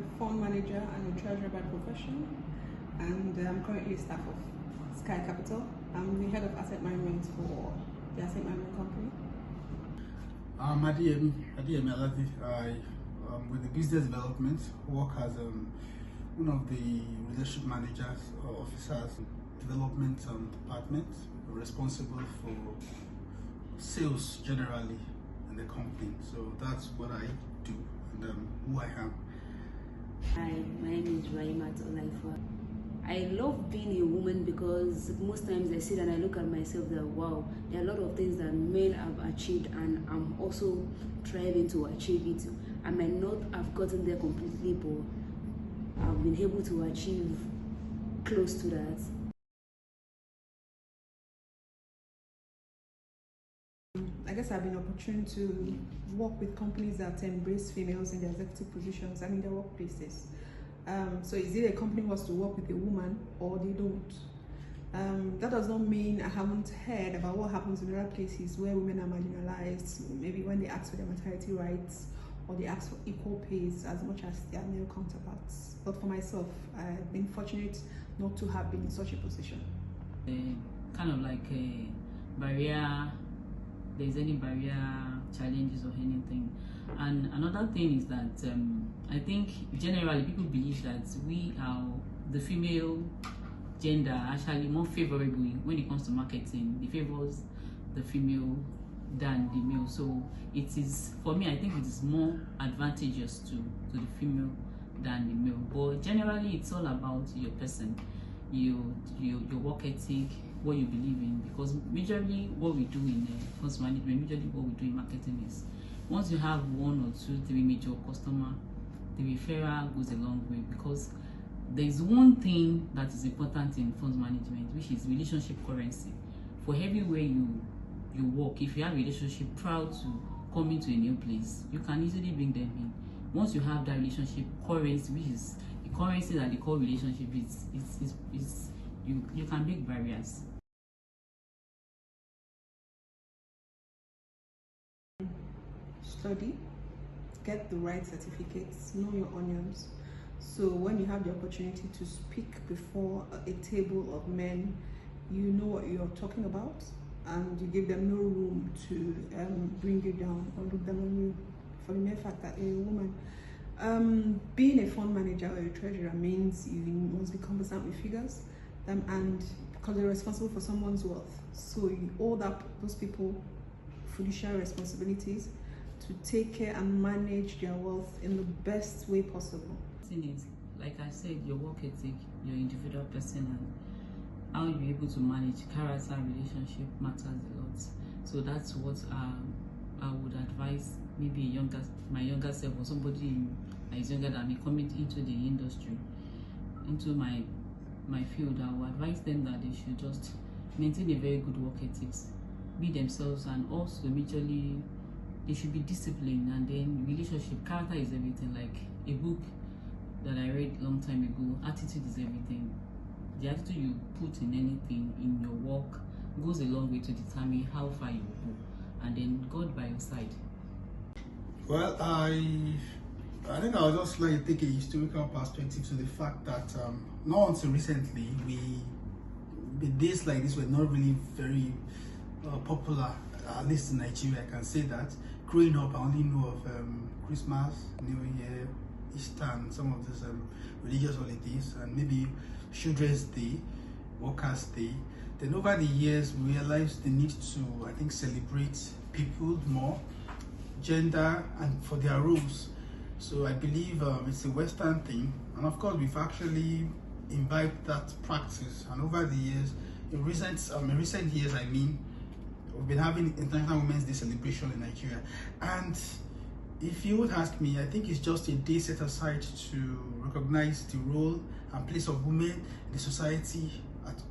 a fund manager and a treasurer by profession, and I'm currently staff of Sky Capital. I'm the head of asset management for the asset management company. I'm Adiyemi Aladi. I, with the business development, work as one of the relationship managers or officers, development department, responsible for sales generally in the company. So that's what I do and who I am. Hi, my name is Raimat Olaifa. I love being a woman because most times I sit and I look at myself that wow, there are a lot of things that men have achieved and I'm also striving to achieve it. I might not have gotten there completely, but I've been able to achieve close to that. I guess I've been opportune to work with companies that embrace females in their executive positions and in their workplaces. So is it a company wants to work with a woman or they don't? That does not mean I haven't heard about what happens in other places where women are marginalized, maybe when they ask for their maternity rights or they ask for equal pays as much as their male counterparts. But for myself, I've been fortunate not to have been in such a position. Kind of like a barrier, there's any barrier, challenges or anything. And another thing is that I think generally people believe that we are the female gender actually more favorable when it comes to marketing. It favors the female than the male. So it is, for me, I think it is more advantageous to the female than the male. But generally it's all about your person, your work ethic, what you believe in, because majorly what we do in funds management, majorly what we do in marketing is once you have 1 or 2, 3 major customer, the referral goes a long way, because there is one thing that is important in funds management, which is relationship currency. For everywhere you work, if you have relationship proud to come into a new place, you can easily bring them in. Once you have that relationship currency, which is the currency that they call relationship, you can make barriers. Study, get the right certificates, know your onions. So when you have the opportunity to speak before a table of men, you know what you're talking about and you give them no room to bring you down or look down on you for the mere fact that you're a woman. Being a fund manager or a treasurer means you must be conversant with figures and because you're responsible for someone's wealth. So you owe those people fiduciary responsibilities to take care and manage their wealth in the best way possible. The thing is, like I said, your work ethic, your individual person, and how you're able to manage character, relationship matters a lot. So that's what I would advise maybe my younger self or somebody that is younger than me coming into the industry, into my field. I would advise them that they should just maintain a very good work ethics, be themselves, and also majorly they should be disciplined. And then relationship, character is everything. Like a book that I read a long time ago, attitude is everything. The attitude you put in anything in your work goes a long way to determine how far you will go, and then God by your side. Well, I think I'll just like take a historical perspective to the fact that not until recently days like this were not really very popular, at least in Nigeria. I can say that. Growing up, I only know of Christmas, New Year, Easter, and some of these religious holidays, and maybe Children's Day, Workers' Day. Then over the years, we realized the need to, I think, celebrate people more, gender, and for their roles. So I believe it's a Western thing, and of course, we've actually imbibed that practice. And over the years, in recent years, I mean, we've been having International Women's Day celebration in Nigeria, and if you would ask me, I think it's just a day set aside to recognize the role and place of women in the society,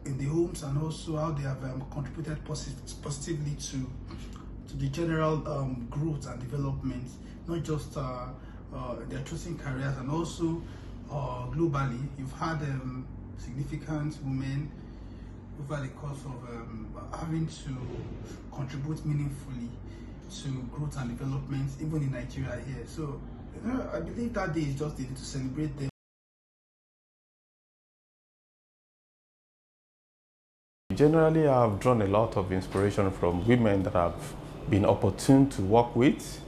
in the homes, and also how they have contributed positively to the general growth and development, not just their choosing careers, and also globally. You've had significant women over the course of having to contribute meaningfully to growth and development, even in Nigeria here. So I believe that day is just to celebrate them. Generally, I've drawn a lot of inspiration from women that I've been opportune to work with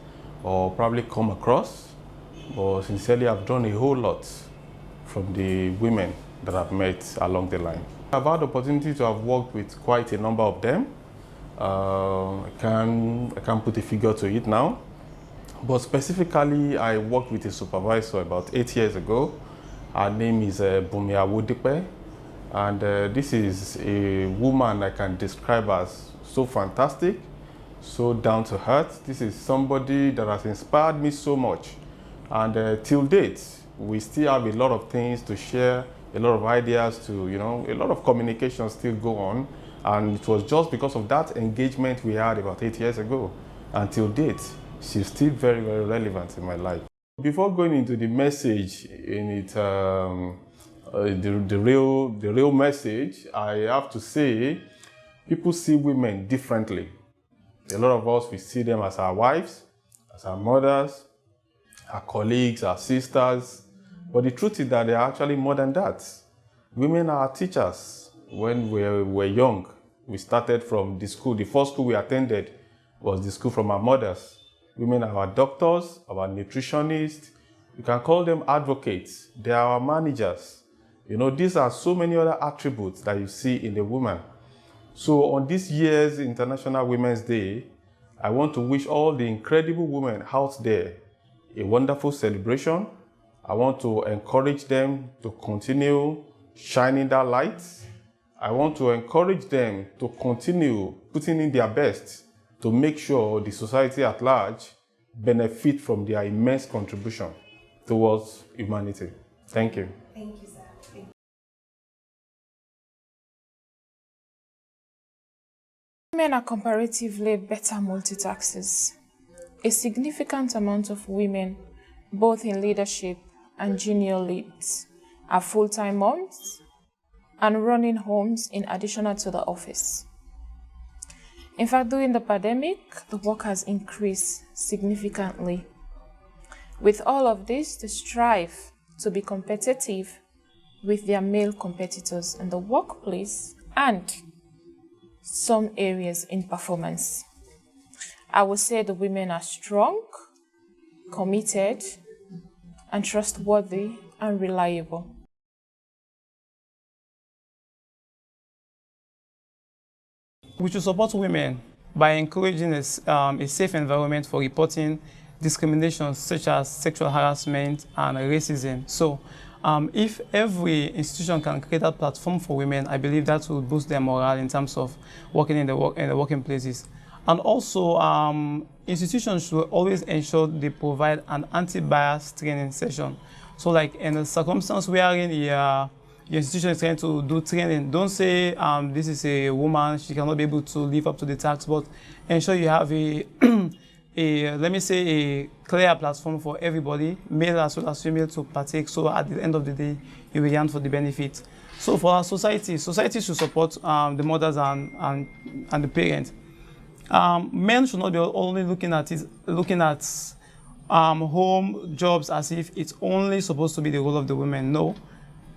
or probably come across. But sincerely, I've drawn a whole lot from the women that I've met along the line. I've had the opportunity to have worked with quite a number of them. I can't put a figure to it now. But specifically, I worked with a supervisor about 8 years ago. Her name is Bumi Awodipe. And this is a woman I can describe as so fantastic, so down to earth. This is somebody that has inspired me so much. And till date, we still have a lot of things to share, a lot of ideas to, a lot of communication still go on. And it was just because of that engagement we had about 8 years ago. Until date, she's still very, very relevant in my life. Before going into the message in it, the real message, I have to say, people see women differently. A lot of us, we see them as our wives, as our mothers, our colleagues, our sisters. But the truth is that they are actually more than that. Women are our teachers. When we were young, we started from the school. The first school we attended was the school from our mothers. Women are our doctors, our nutritionists. You can call them advocates. They are our managers. These are so many other attributes that you see in a woman. So on this year's International Women's Day, I want to wish all the incredible women out there a wonderful celebration. I want to encourage them to continue shining that light. I want to encourage them to continue putting in their best to make sure the society at large benefit from their immense contribution towards humanity. Thank you. Thank you, sir. Women are comparatively better multitaskers. A significant amount of women, both in leadership and junior leads, are full-time moms and running homes in addition to the office. In fact, during the pandemic, the work has increased significantly. With all of this, they strive to be competitive with their male competitors in the workplace and some areas in performance. I would say the women are strong, committed, and trustworthy and reliable. We should support women by encouraging a safe environment for reporting discrimination such as sexual harassment and racism. So if every institution can create a platform for women, I believe that will boost their morale in terms of working in the working places. And also, institutions should always ensure they provide an anti-bias training session. So like in a circumstance wherein your institution is trying to do training, don't say this is a woman, she cannot be able to live up to the task, but ensure you have a let me say, a clear platform for everybody, male as well as female, to partake. So at the end of the day, you will yearn for the benefit. So for our society should support the mothers and the parents. Men should not be only looking at home jobs as if it's only supposed to be the role of the women. No.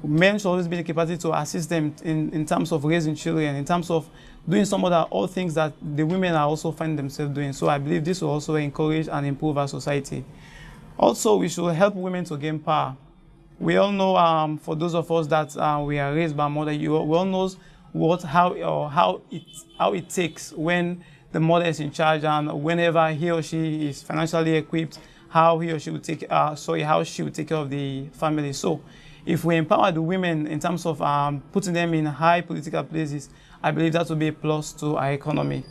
Men should always be in the capacity to assist them in terms of raising children, in terms of doing some other all things that the women are also finding themselves doing. So I believe this will also encourage and improve our society. Also, we should help women to gain power. We all know, for those of us that we are raised by mother, we all know how it takes when the mother is in charge, and whenever he or she is financially equipped, how she will take care of the family. So if we empower the women in terms of putting them in high political places, I believe that will be a plus to our economy.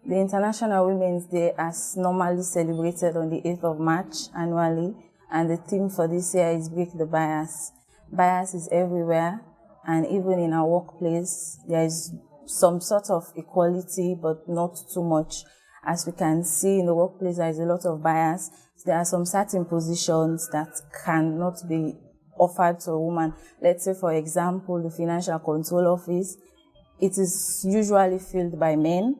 The International Women's Day is normally celebrated on the 8th of March annually, and the theme for this year is Break the Bias. Bias is everywhere, and even in our workplace, there is some sort of equality, but not too much. As we can see in the workplace, there is a lot of bias. There are some certain positions that cannot be offered to a woman. Let's say, for example, the Financial Control Office. It is usually filled by men,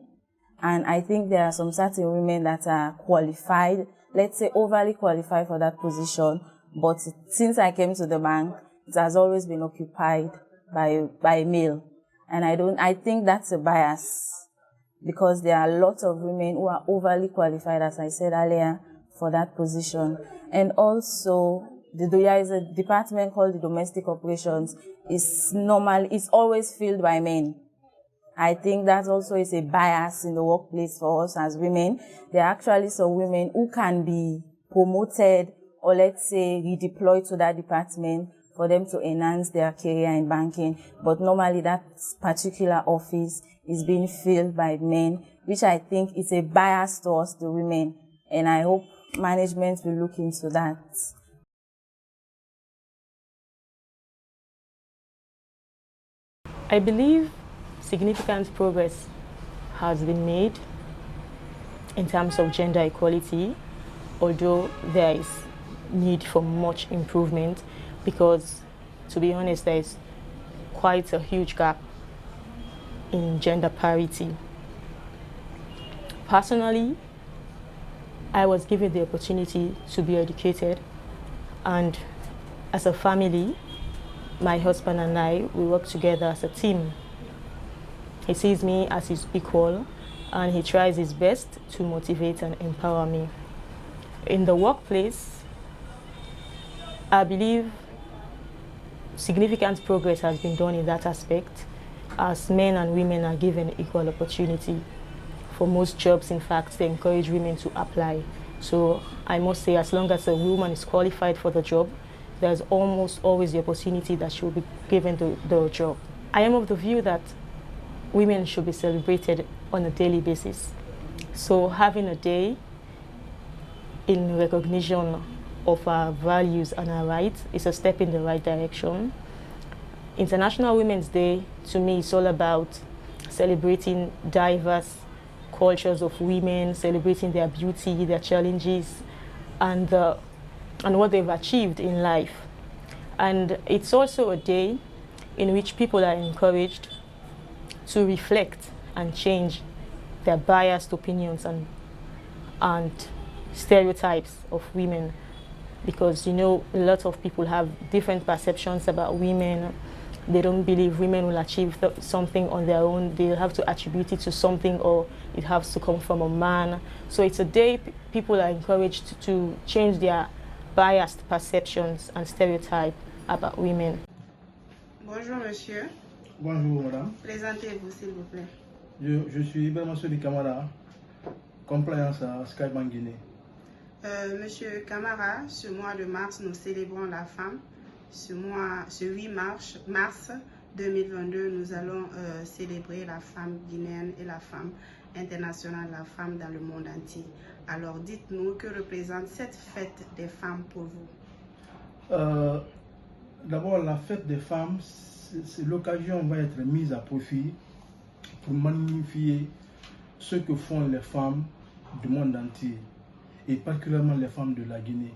And I think there are some certain women that are qualified, let's say overly qualified for that position. But since I came to the bank, it has always been occupied by a male. And I think that's a bias, because there are lots of women who are overly qualified, as I said earlier, for that position. And also, there is a department called the domestic operations. It's always filled by men. I think that also is a bias in the workplace for us as women. There are actually some women who can be promoted or, let's say, redeployed to that department for them to enhance their career in banking. But normally that particular office is being filled by men, which I think is a bias towards the women. And I hope management will look into that. I believe significant progress has been made in terms of gender equality, although there is need for much improvement, because, to be honest, there is quite a huge gap in gender parity. Personally, I was given the opportunity to be educated, and as a family, my husband and I, we work together as a team. He sees me as his equal, and he tries his best to motivate and empower me. In the workplace, I believe significant progress has been done in that aspect, as men and women are given equal opportunity. For most jobs, in fact, they encourage women to apply. So I must say, as long as a woman is qualified for the job, there's almost always the opportunity that she will be given the job. I am of the view that women should be celebrated on a daily basis. So having a day in recognition of our values and our rights is a step in the right direction. International Women's Day, to me, is all about celebrating diverse cultures of women, celebrating their beauty, their challenges, and what they've achieved in life. And it's also a day in which people are encouraged to reflect and change their biased opinions and stereotypes of women, because, you know, a lot of people have different perceptions about women. They don't believe women will achieve something on their own. They'll have to attribute it to something, or it has to come from a man. So it's a day people are encouraged to change their biased perceptions and stereotypes about women. Bonjour monsieur. Bonjour madame. Présentez-vous s'il vous plaît. Je suis Ben Massoudi Camara, compliance à Skybank Guinée. Monsieur Camara, ce mois de mars, nous célébrons la femme. Ce 8 mars 2022, nous allons célébrer la femme guinéenne et la femme internationale, la femme dans le monde entier. Alors dites-nous, que représente cette fête des femmes pour vous? D'abord, la fête des femmes, l'occasion va être mise à profit pour magnifier ce que font les femmes du monde entier, et particulièrement les femmes de la Guinée.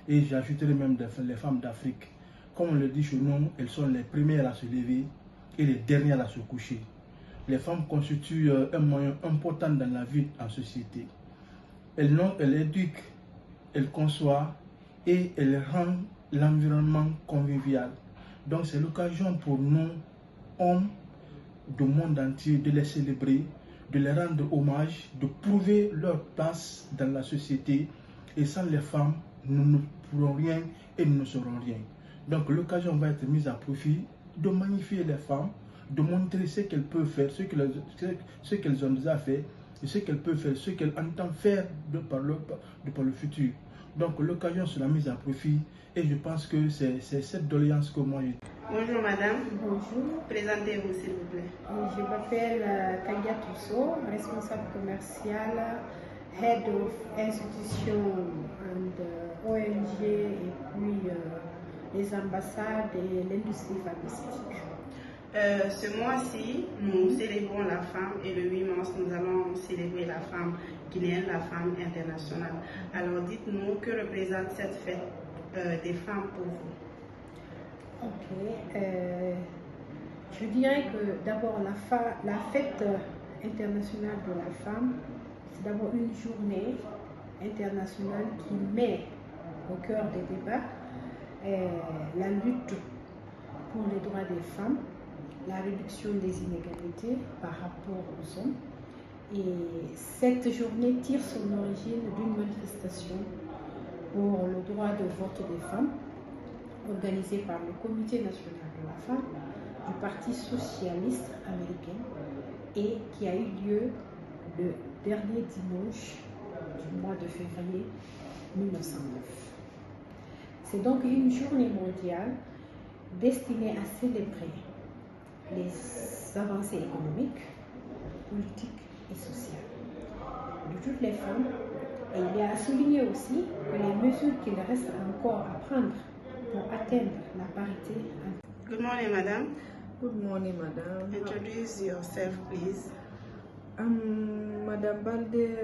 Et j'ajouterai même les femmes d'Afrique. Comme on le dit chez nous, elles sont les premières à se lever et les dernières à se coucher. Les femmes constituent un moyen important dans la vie en société. Elles éduquent, elles conçoivent et elles rendent l'environnement convivial. Donc c'est l'occasion pour nous, hommes du monde entier, de les célébrer, de les rendre hommage, de prouver leur place dans la société. Et sans les femmes, nous ne pourrons rien et nous ne serons rien. Donc l'occasion va être mise à profit de magnifier les femmes, de montrer ce qu'elles peuvent faire, ce qu'elles ont déjà fait, et ce qu'elles peuvent faire, ce qu'elles entendent faire par le futur. Donc l'occasion sera mise à profit, et je pense que c'est cette doléance que moi j'ai. Bonjour madame. Bonjour. Présentez-vous s'il vous plaît. Je m'appelle Kanya Tousso, responsable commercial, head of institution and ONG, et puis les ambassades et l'industrie pharmaceutique. Ce mois-ci, nous célébrons la femme, et le 8 mars, nous allons célébrer la femme guinéenne, la femme internationale. Alors dites-nous, que représente cette fête des femmes pour vous? Ok, je dirais que d'abord la fête internationale de la femme, c'est d'abord une journée internationale qui met au cœur des débats la lutte pour les droits des femmes, la réduction des inégalités par rapport aux hommes. Et cette journée tire son origine d'une manifestation pour le droit de vote des femmes, organisée par le Comité national de la femme du Parti socialiste américain et qui a eu lieu le dernier dimanche du mois de février 1909. C'est donc une journée mondiale destinée à célébrer les avancées économiques, politiques et sociales de toutes les femmes. Et il est à souligner aussi que les mesures qu'il reste encore à prendre pour atteindre la parité. Good morning, madam. Good morning, madam. Introduce yourself, please. Madam Balde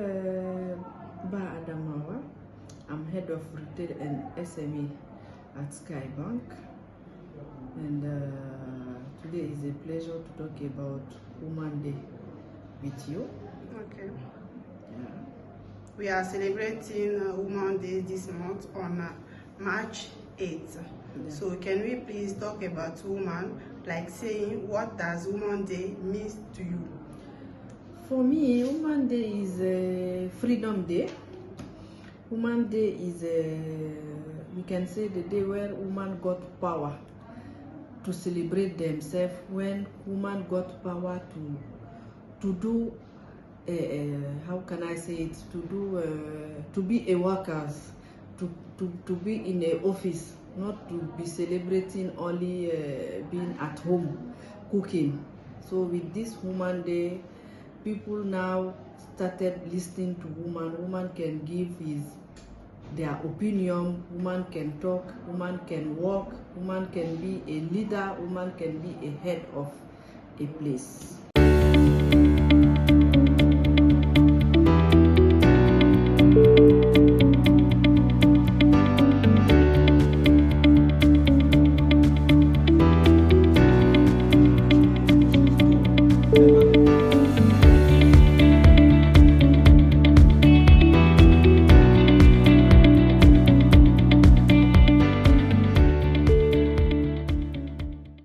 Ba Adamawa. I'm head of retail and SME at Skybank. And today is a pleasure to talk about Women's Day with you. Okay. Yeah. We are celebrating Women's Day this month on March 8th. Yeah. So can we please talk about woman, like saying what does Women's Day mean to you? For me, Women's Day is a freedom day. Women's Day is we can say the day where women got power to celebrate themselves, when women got power to do how can I say it, to be a workers, to be in an office, not to be celebrating only being at home cooking. So with this Women's Day, people now started listening to women. Women can give their opinion, woman can talk, woman can walk, woman can be a leader, woman can be a head of a place.